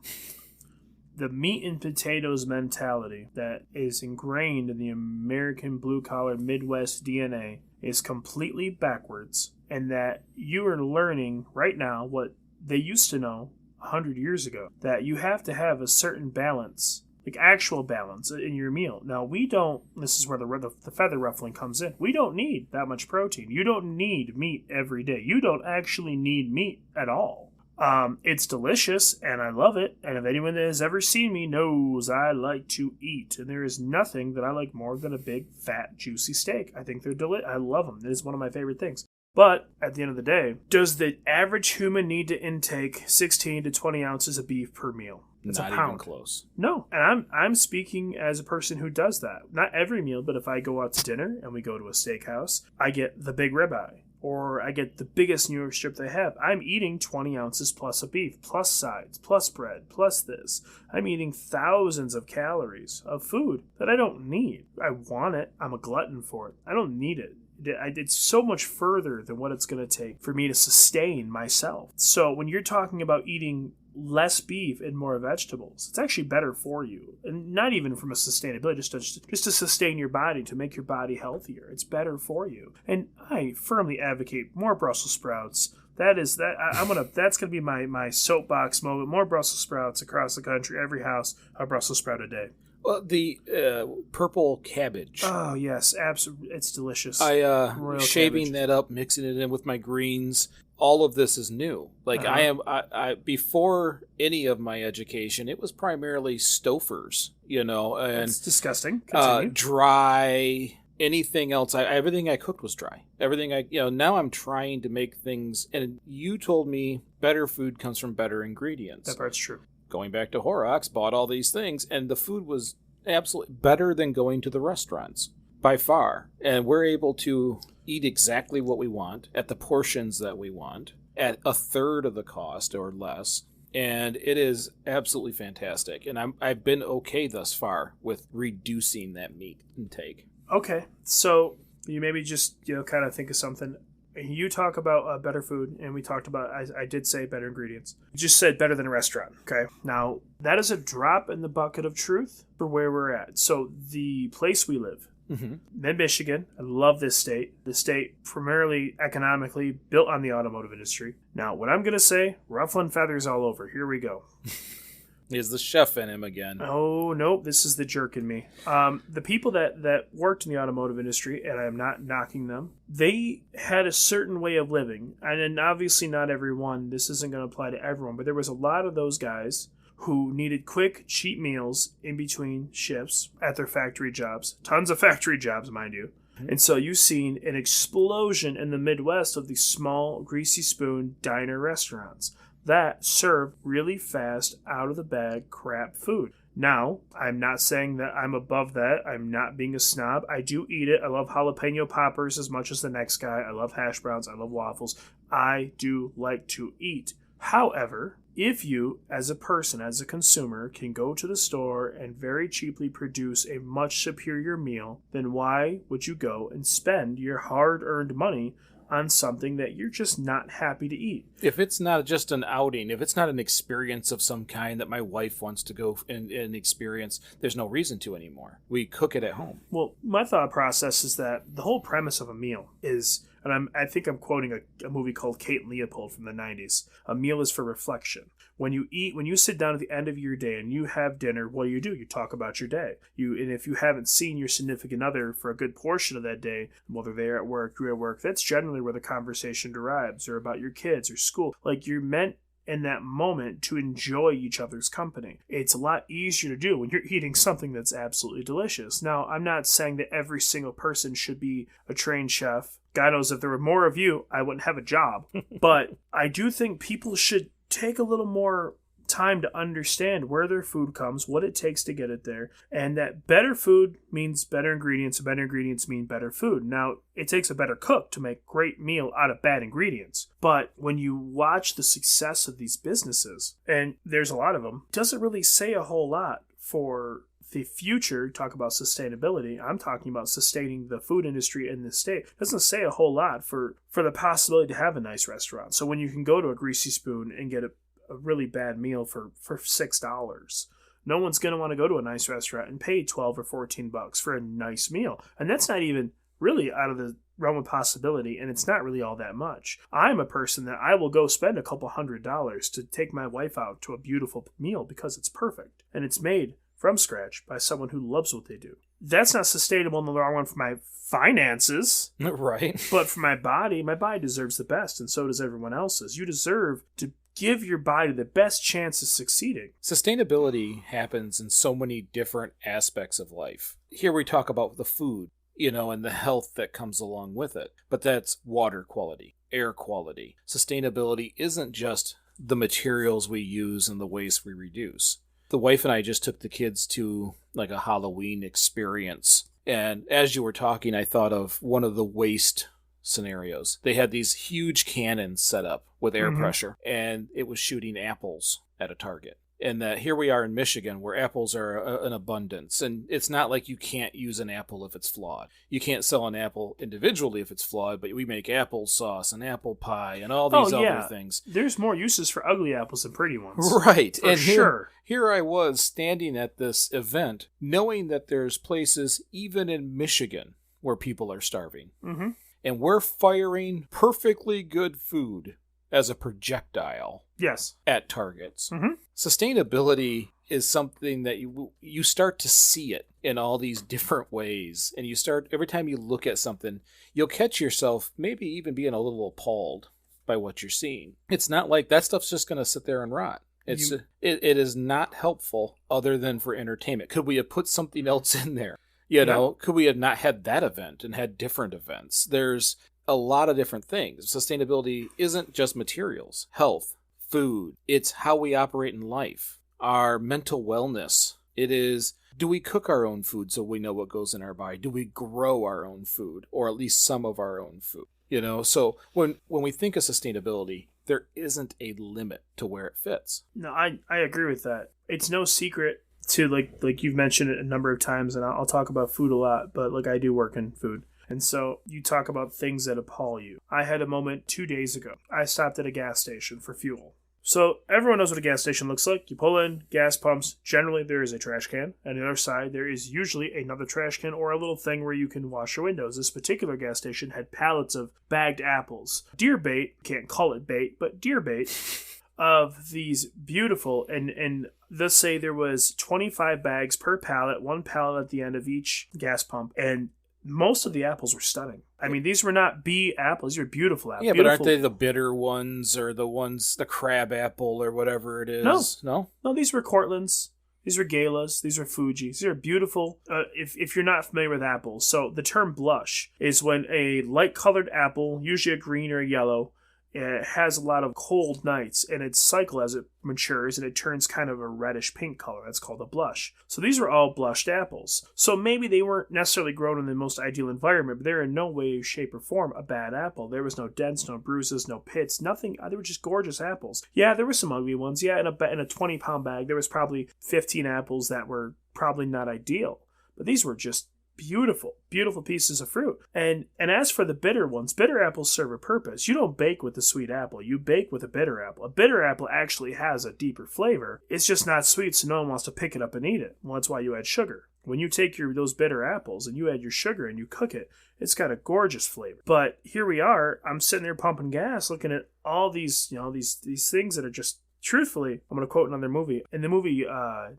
The meat and potatoes mentality that is ingrained in the American blue-collar Midwest DNA is completely backwards, and that you are learning right now what they used to know 100 years ago, that you have to have a certain balance, like actual balance in your meal. Now, this is where the feather ruffling comes in. We don't need that much protein. You don't need meat every day. You don't actually need meat at all. It's delicious, and I love it, and if anyone that has ever seen me knows I like to eat, and there is nothing that I like more than a big, fat, juicy steak. I think they're delicious. I love them. It is one of my favorite things. But at the end of the day, does the average human need to intake 16 to 20 ounces of beef per meal? It's Not a pound. even close. No, and I'm speaking as a person who does that. Not every meal, but if I go out to dinner and we go to a steakhouse, I get the big ribeye, or I get the biggest New York strip they have. I'm eating 20 ounces plus of beef, plus sides, plus bread, plus this. I'm eating thousands of calories of food that I don't need. I want it. I'm a glutton for it. I don't need it. It's so much further than what it's going to take for me to sustain myself. So when you're talking about eating less beef and more vegetables, it's actually better for you, and not even from a sustainability, just to sustain your body, to make your body healthier. It's better for you, and I firmly advocate more Brussels sprouts. That's gonna be my soapbox moment. More Brussels sprouts across the country, every house a Brussels sprout a day. Well, the purple cabbage. Oh yes, absolutely, it's delicious. Shaving cabbage. That up, mixing it in with my greens. All of this is new. Like I before any of my education, it was primarily Stofers, and it's disgusting. Dry. Anything else, everything I cooked was dry. Everything now I'm trying to make things, and you told me better food comes from better ingredients. That part's true. Going back to Horrocks, bought all these things, and the food was absolutely better than going to the restaurants by far. And we're able to eat exactly what we want at the portions that we want at a third of the cost or less. And it is absolutely fantastic. And I've been okay thus far with reducing that meat intake. Okay, so you maybe just kind of think of something. You talk about better food, and we talked about, I did say better ingredients. You just said better than a restaurant, okay? Now, that is a drop in the bucket of truth for where we're at. So the place we live, Mid-Michigan, I love this state. The state primarily economically built on the automotive industry. Now, what I'm going to say, ruffling feathers all over. Here we go. Is the chef in him again? Oh, nope. This is the jerk in me. The people that worked in the automotive industry, and I'm not knocking them, they had a certain way of living. And obviously not everyone. This isn't going to apply to everyone. But there was a lot of those guys who needed quick, cheap meals in between shifts at their factory jobs. Tons of factory jobs, mind you. And so you've seen an explosion in the Midwest of these small, greasy spoon diner restaurants that serve really fast, out-of-the-bag crap food. Now, I'm not saying that I'm above that. I'm not being a snob. I do eat it. I love jalapeno poppers as much as the next guy. I love hash browns. I love waffles. I do like to eat. However, if you, as a person, as a consumer, can go to the store and very cheaply produce a much superior meal, then why would you go and spend your hard-earned money on something that you're just not happy to eat? If it's not just an outing, if it's not an experience of some kind that my wife wants to go and experience, there's no reason to anymore. We cook it at home. Well, my thought process is that the whole premise of a meal is, and I think I'm quoting a movie called Kate and Leopold from the 90s, a meal is for reflection. When you sit down at the end of your day and you have dinner, what do? You talk about your day. And if you haven't seen your significant other for a good portion of that day, whether they're at work, you're at work, that's generally where the conversation derives, or about your kids or school. Like, you're meant in that moment to enjoy each other's company. It's a lot easier to do when you're eating something that's absolutely delicious. Now, I'm not saying that every single person should be a trained chef. God knows if there were more of you, I wouldn't have a job. But I do think people should take a little more time to understand where their food comes, what it takes to get it there, and that better food means better ingredients, and better ingredients mean better food. Now, it takes a better cook to make great meal out of bad ingredients. But when you watch the success of these businesses, and there's a lot of them, it doesn't really say a whole lot for the future. Talk about sustainability. I'm talking about sustaining the food industry in this state. It doesn't say a whole lot for the possibility to have a nice restaurant. So when you can go to a Greasy Spoon and get a really bad meal for $6, no one's going to want to go to a nice restaurant and pay $12 or $14 for a nice meal. And that's not even really out of the realm of possibility, and it's not really all that much. I'm a person that I will go spend a couple $100s to take my wife out to a beautiful meal because it's perfect and it's made from scratch by someone who loves what they do. That's not sustainable in the long run for my finances. Right. But for my body deserves the best, and so does everyone else's. You deserve to give your body the best chance of succeeding. Sustainability happens in so many different aspects of life. Here we talk about the food, and the health that comes along with it. But that's water quality, air quality. Sustainability isn't just the materials we use and the waste we reduce. The wife and I just took the kids to like a Halloween experience. And as you were talking, I thought of one of the waste scenarios. They had these huge cannons set up with air pressure, and it was shooting apples at a target. And that here we are in Michigan where apples are in abundance. And it's not like you can't use an apple if it's flawed. You can't sell an apple individually if it's flawed, but we make applesauce and apple pie and all these other things. There's more uses for ugly apples than pretty ones. Right. For sure. Here I was standing at this event knowing that there's places even in Michigan where people are starving. Mm-hmm. And we're firing perfectly good food as a projectile. Yes. At targets. Mm-hmm. Sustainability is something that you start to see it in all these different ways. And every time you look at something, you'll catch yourself maybe even being a little appalled by what you're seeing. It's not like that stuff's just going to sit there and rot. It is not helpful other than for entertainment. Could we have put something else in there? Could we have not had that event and had different events? There's a lot of different things. Sustainability isn't just materials, health, food. It's how we operate in life, our mental wellness. It is, do we cook our own food so we know what goes in our body? Do we grow our own food, or at least some of our own food? So when we think of sustainability, there isn't a limit to where it fits. No, I agree with that. It's no secret to, like you've mentioned it a number of times, and I'll talk about food a lot, but I do work in food. And so you talk about things that appall you. I had a moment 2 days ago. I stopped at a gas station for fuel. So everyone knows what a gas station looks like. You pull in, gas pumps. Generally, there is a trash can. On the other side, there is usually another trash can or a little thing where you can wash your windows. This particular gas station had pallets of bagged apples. Deer bait, can't call it bait, but deer bait, of these beautiful, and let's say there was 25 bags per pallet, one pallet at the end of each gas pump, and most of the apples were stunning. I mean, these were not B apples. These were beautiful apples. Yeah, but aren't they the bitter ones or the crab apple or whatever it is? No, these were Cortlands. These are Galas. These are Fuji. These are beautiful. If you're not familiar with apples, so the term blush is when a light-colored apple, usually a green or a yellow, It has a lot of cold nights, and its cycle as it matures, and it turns kind of a reddish pink color. That's called a blush. So these were all blushed apples. So maybe they weren't necessarily grown in the most ideal environment, but they're in no way, shape, or form a bad apple. There was no dents, no bruises, no pits, nothing. They were just gorgeous apples. Yeah, there were some ugly ones. Yeah, in a 20-pound bag, there was probably 15 apples that were probably not ideal. But these were just beautiful, beautiful pieces of fruit. And as for the bitter ones, bitter apples serve a purpose. You don't bake with the sweet apple. You bake with a bitter apple. A bitter apple actually has a deeper flavor. It's just not sweet, so no one wants to pick it up and eat it. Well, that's why you add sugar. When you take those bitter apples and you add your sugar and you cook it, it's got a gorgeous flavor. But here we are. I'm sitting there pumping gas, looking at all these, these things that are just. Truthfully, I'm going to quote another movie. In the movie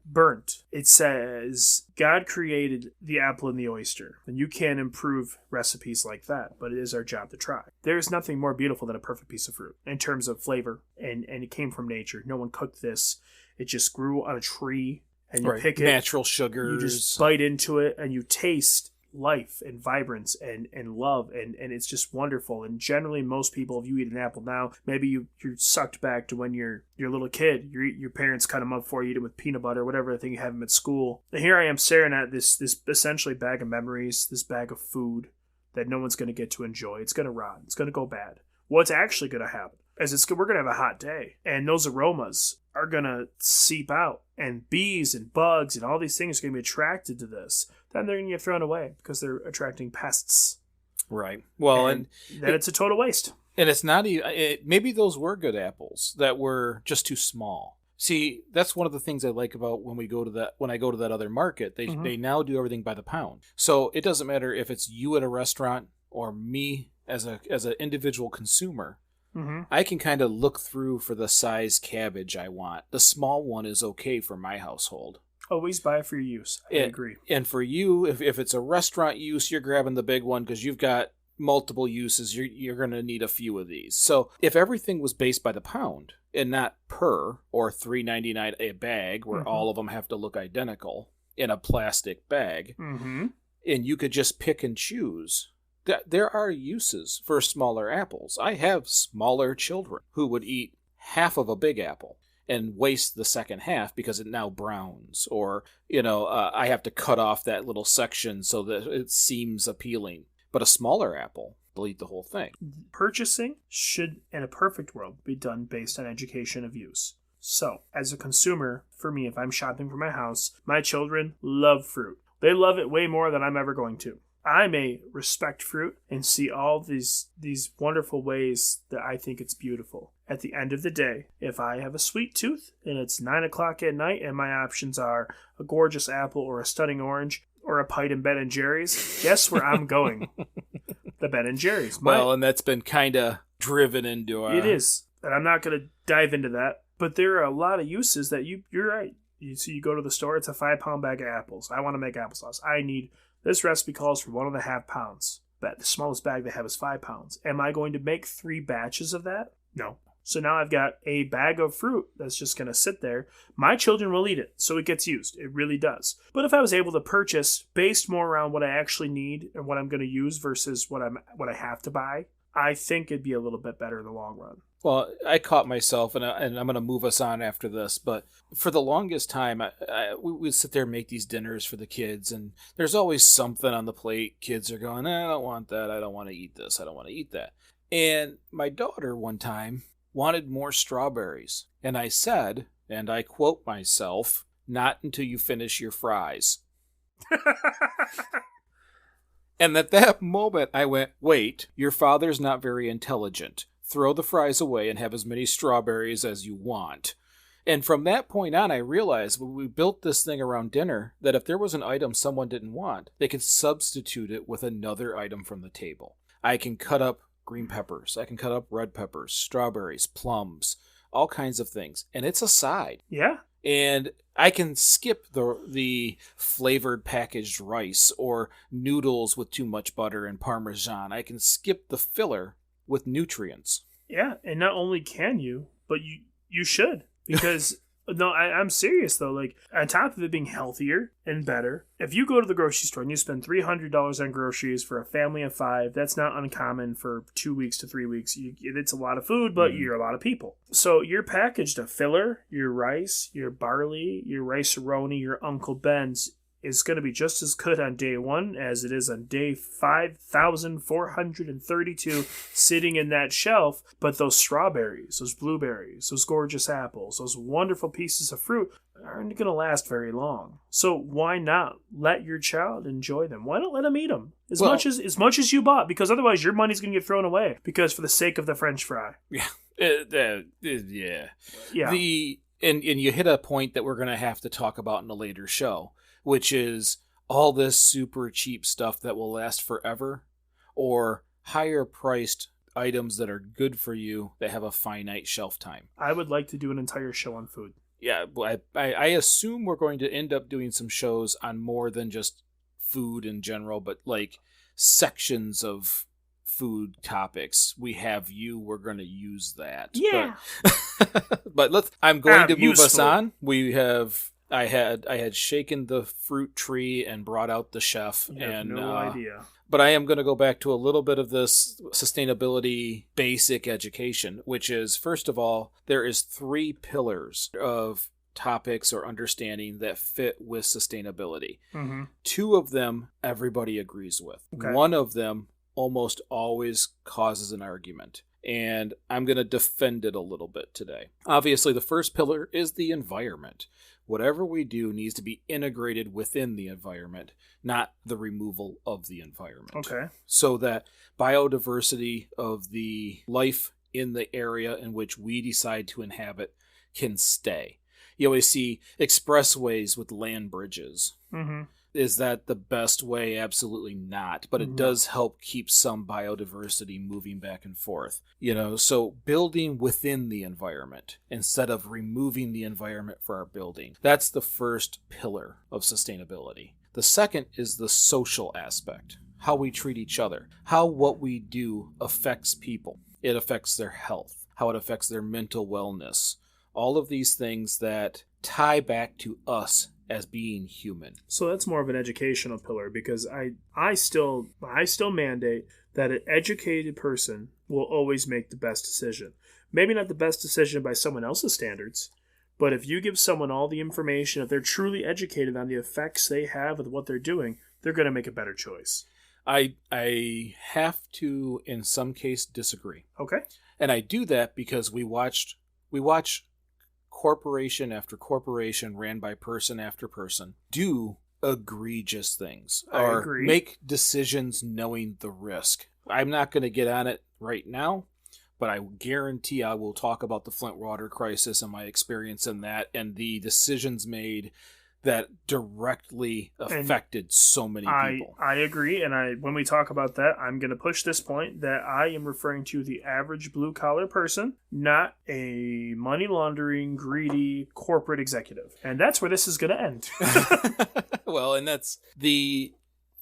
Burnt, it says, God created the apple and the oyster, and you can't improve recipes like that, but it is our job to try. There's nothing more beautiful than a perfect piece of fruit in terms of flavor, and it came from nature. No one cooked this. It just grew on a tree, and you pick it. Natural sugars. You just bite into it, and you taste life and vibrance and love, and it's just wonderful. And generally, most people, if you eat an apple now, maybe you're sucked back to when you're a little kid. Your parents cut them up for you, eat it with peanut butter, whatever thing you have them at school. And here I am staring at this essentially bag of memories, this bag of food that no one's going to get to enjoy. It's going to rot. It's going to go bad. What's actually going to happen is we're going to have a hot day, and those aromas are going to seep out, and bees and bugs and all these things are going to be attracted to this. Then they're going to get thrown away because they're attracting pests. Right. Well, and then it's a total waste. And it's not even, maybe those were good apples that were just too small. See, that's one of the things I like about when I go to that other market. They now do everything by the pound. So it doesn't matter if it's you at a restaurant or me as an individual consumer. Mm-hmm. I can kind of look through for the size cabbage I want. The small one is okay for my household. Always buy it for your use. I agree. And for you, if it's a restaurant use, you're grabbing the big one because you've got multiple uses. You're going to need a few of these. So if everything was based by the pound and not per or $3.99 a bag, where all of them have to look identical in a plastic bag, and you could just pick and choose. There are uses for smaller apples. I have smaller children who would eat half of a big apple and waste the second half because it now browns. Or, I have to cut off that little section so that it seems appealing. But a smaller apple, they'll eat the whole thing. Purchasing should, in a perfect world, be done based on education of use. So, as a consumer, for me, if I'm shopping for my house, my children love fruit. They love it way more than I'm ever going to. I may respect fruit and see all these wonderful ways that I think it's beautiful. At the end of the day, if I have a sweet tooth and it's 9 o'clock at night and my options are a gorgeous apple or a stunning orange or a pint in Ben & Jerry's, guess where I'm going? The Ben & Jerry's. And that's been kind of driven into It is. And I'm not going to dive into that. But there are a lot of uses that you're right. You go to the store, it's a 5-pound bag of apples. I want to make applesauce. This recipe calls for 1.5 pounds, but the smallest bag they have is 5 pounds. Am I going to make 3 batches of that? No. So now I've got a bag of fruit that's just going to sit there. My children will eat it, so it gets used. It really does. But if I was able to purchase based more around what I actually need and what I'm going to use versus what I have to buy, I think it'd be a little bit better in the long run. Well, I caught myself, and I'm going to move us on after this, but for the longest time, we would sit there and make these dinners for the kids, and there's always something on the plate. Kids are going, I don't want that, I don't want to eat this, I don't want to eat that. And my daughter one time wanted more strawberries, and I said, and I quote myself, not until you finish your fries. And at that moment, I went, wait, your father's not very intelligent. Throw the fries away and have as many strawberries as you want. And from that point on, I realized when we built this thing around dinner that if there was an item someone didn't want, they could substitute it with another item from the table. I can cut up green peppers. I can cut up red peppers, strawberries, plums, all kinds of things. And it's a side. Yeah. And I can skip the flavored packaged rice or noodles with too much butter and Parmesan. I can skip the filler with nutrients. Yeah, and not only can you, but you should. Because No, I'm serious though. Like, on top of it being healthier and better, if you go to the grocery store and you spend $300 on groceries for a family of 5, that's not uncommon for 2 weeks to 3 weeks. It's a lot of food, but you're a lot of people. So you're packaged a filler, your rice, your barley, your rice-a-roni, your Uncle Ben's is going to be just as good on day 1 as it is on day 5,432 sitting in that shelf. But those strawberries, those blueberries, those gorgeous apples, those wonderful pieces of fruit aren't going to last very long. So why not let your child enjoy them? Why not let them eat them as much as you bought? Because otherwise your money's going to get thrown away because for the sake of the French fry. Yeah. Yeah. And you hit a point that we're going to have to talk about in a later show, which is all this super cheap stuff that will last forever, or higher priced items that are good for you that have a finite shelf time. I would like to do an entire show on food. Yeah, I assume we're going to end up doing some shows on more than just food in general, but like sections of food topics. We're going to use that. Yeah. But I'm going to move us useful. on. I had shaken the fruit tree and brought out the chef. You have no idea. But I am going to go back to a little bit of this sustainability basic education, which is, first of all, there is 3 pillars of topics or understanding that fit with sustainability. Mm-hmm. 2 of them everybody agrees with. Okay. 1 of them almost always causes an argument. And I'm going to defend it a little bit today. Obviously, the first pillar is the environment. Whatever we do needs to be integrated within the environment, not the removal of the environment. Okay. So that biodiversity of the life in the area in which we decide to inhabit can stay. You always see expressways with land bridges. Mm-hmm. Is that the best way? Absolutely not. But it does help keep some biodiversity moving back and forth. So building within the environment instead of removing the environment for our building. That's the first pillar of sustainability. The second is the social aspect. How we treat each other. How what we do affects people. It affects their health. How it affects their mental wellness. All of these things that tie back to us as being human. So that's more of an educational pillar because I still mandate that an educated person will always make the best decision. Maybe not the best decision by someone else's standards, but if you give someone all the information, if they're truly educated on the effects they have with what they're doing, they're going to make a better choice. I have to, in some case, disagree. Okay. And I do that because we watch corporation after corporation ran by person after person do egregious things or agree. Make decisions knowing the risk. I'm not going to get on it right now, but I guarantee I will talk about the Flint water crisis and my experience in that and the decisions made that directly affected so many people. I agree, and when we talk about that, I'm going to push this point that I am referring to the average blue-collar person, not a money-laundering, greedy corporate executive. And that's where this is going to end. Well, and that's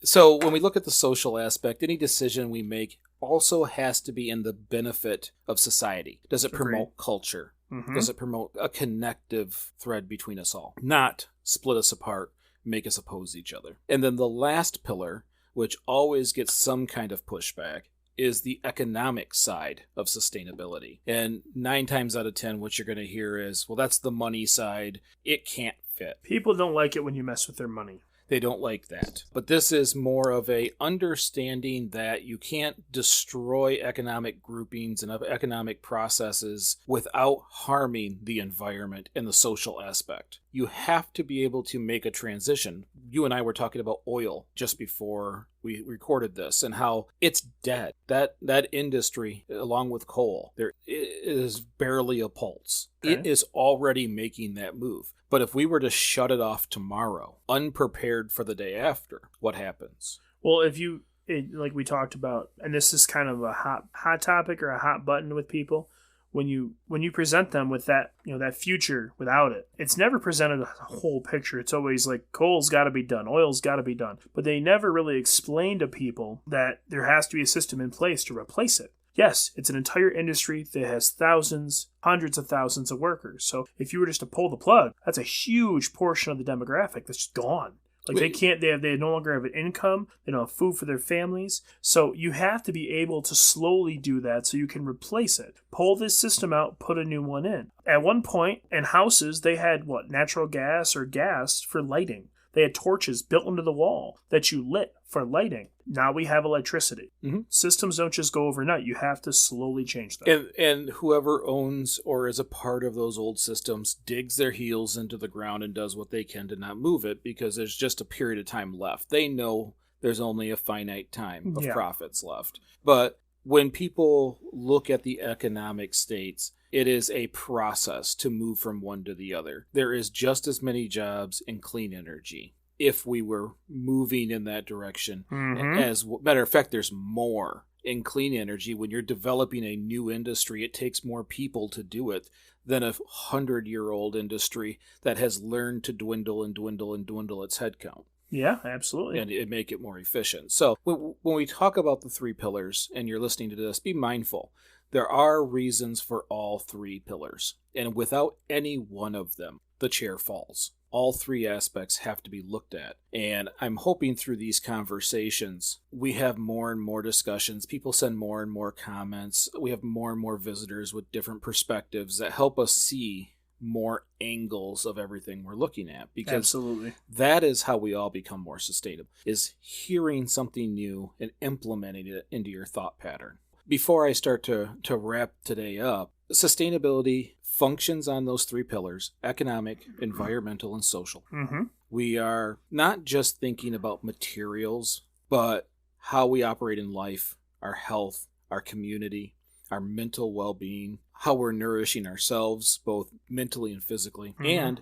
so when we look at the social aspect, any decision we make also has to be in the benefit of society. Does it promote culture? Mm-hmm. Does it promote a connective thread between us all? Not split us apart, make us oppose each other. And then the last pillar, which always gets some kind of pushback, is the economic side of sustainability. And 9 times out of 10, what you're going to hear is, well, that's the money side. It can't fit. People don't like it when you mess with their money. They don't like that. But this is more of a understanding that you can't destroy economic groupings and economic processes without harming the environment and the social aspect. You have to be able to make a transition. You and I were talking about oil just before we recorded this and how it's dead. That industry, along with coal, there is barely a pulse. Okay. It is already making that move. But if we were to shut it off tomorrow, unprepared for the day after, what happens? Well, like we talked about, and this is kind of a hot topic or a hot button with people, when you present them with that, that future without it, it's never presented a whole picture. It's always like coal's got to be done, oil's got to be done, but they never really explain to people that there has to be a system in place to replace it. Yes, it's an entire industry that has thousands, hundreds of thousands of workers. So if you were just to pull the plug, that's a huge portion of the demographic that's just gone. Like they no longer have an income, they don't have food for their families. So you have to be able to slowly do that so you can replace it. Pull this system out, put a new one in. At one point in houses, they had natural gas or gas for lighting. They had torches built into the wall that you lit for lighting. Now we have electricity. Mm-hmm. Systems don't just go overnight. You have to slowly change them. And whoever owns or is a part of those old systems digs their heels into the ground and does what they can to not move it because there's just a period of time left. They know there's only a finite time of profits left. But when people look at the economic states, it is a process to move from one to the other. There is just as many jobs in clean energy if we were moving in that direction. Mm-hmm. As matter of fact, there's more in clean energy. When you're developing a new industry, it takes more people to do it than a 100-year-old industry that has learned to dwindle and dwindle and dwindle its headcount. Yeah, absolutely. And it make it more efficient. So when we talk about the 3 pillars and you're listening to this, be mindful. There are reasons for all 3 pillars. And without any one of them, the chair falls. All 3 aspects have to be looked at. And I'm hoping through these conversations, we have more and more discussions. People send more and more comments. We have more and more visitors with different perspectives that help us see more angles of everything we're looking at, because absolutely, that is how we all become more sustainable, is hearing something new and implementing it into your thought pattern. Before I start to wrap today up, sustainability functions on those 3 pillars: economic, environmental, and social. Mm-hmm. We are not just thinking about materials, but how we operate in life, our health, our community, our mental well-being, how we're nourishing ourselves, both mentally and physically, mm-hmm. and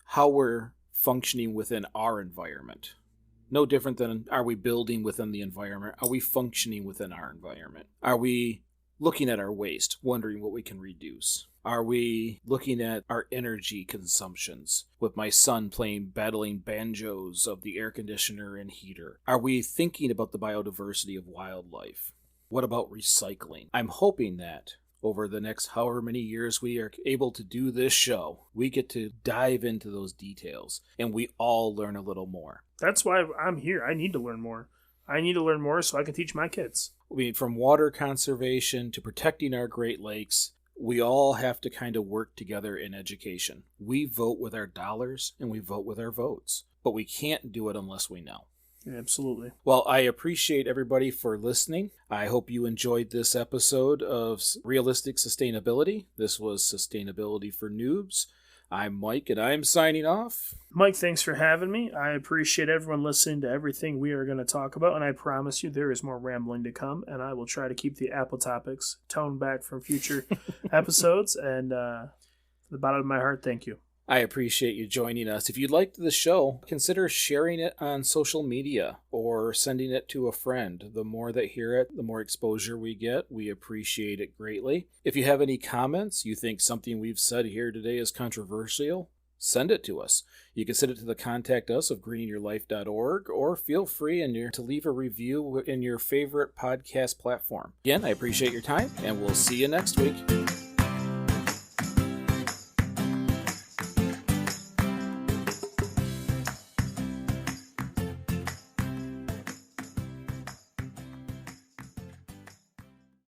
how we're functioning within our environment. No different than, are we building within the environment? Are we functioning within our environment? Are we looking at our waste, wondering what we can reduce? Are we looking at our energy consumptions, with my son battling banjos of the air conditioner and heater? Are we thinking about the biodiversity of wildlife? What about recycling? I'm hoping that over the next however many years we are able to do this show, we get to dive into those details and we all learn a little more. That's why I'm here. I need to learn more. I need to learn more so I can teach my kids. I mean, from water conservation to protecting our Great Lakes, we all have to kind of work together in education. We vote with our dollars and we vote with our votes, but we can't do it unless we know. Absolutely. Well, I appreciate everybody for listening. I hope you enjoyed this episode of Realistic Sustainability. This was Sustainability for Newbs. I'm Mike, and I'm signing off. Mike, thanks for having me. I appreciate everyone listening to everything we are going to talk about, and I promise you there is more rambling to come, and I will try to keep the Apple topics toned back from future episodes, and from the bottom of my heart, thank you. I appreciate you joining us. If you liked the show, consider sharing it on social media or sending it to a friend. The more that hear it, the more exposure we get. We appreciate it greatly. If you have any comments, you think something we've said here today is controversial, send it to us. You can send it to the contact us of greeningyourlife.org, or feel free to leave a review in your favorite podcast platform. Again, I appreciate your time, and we'll see you next week.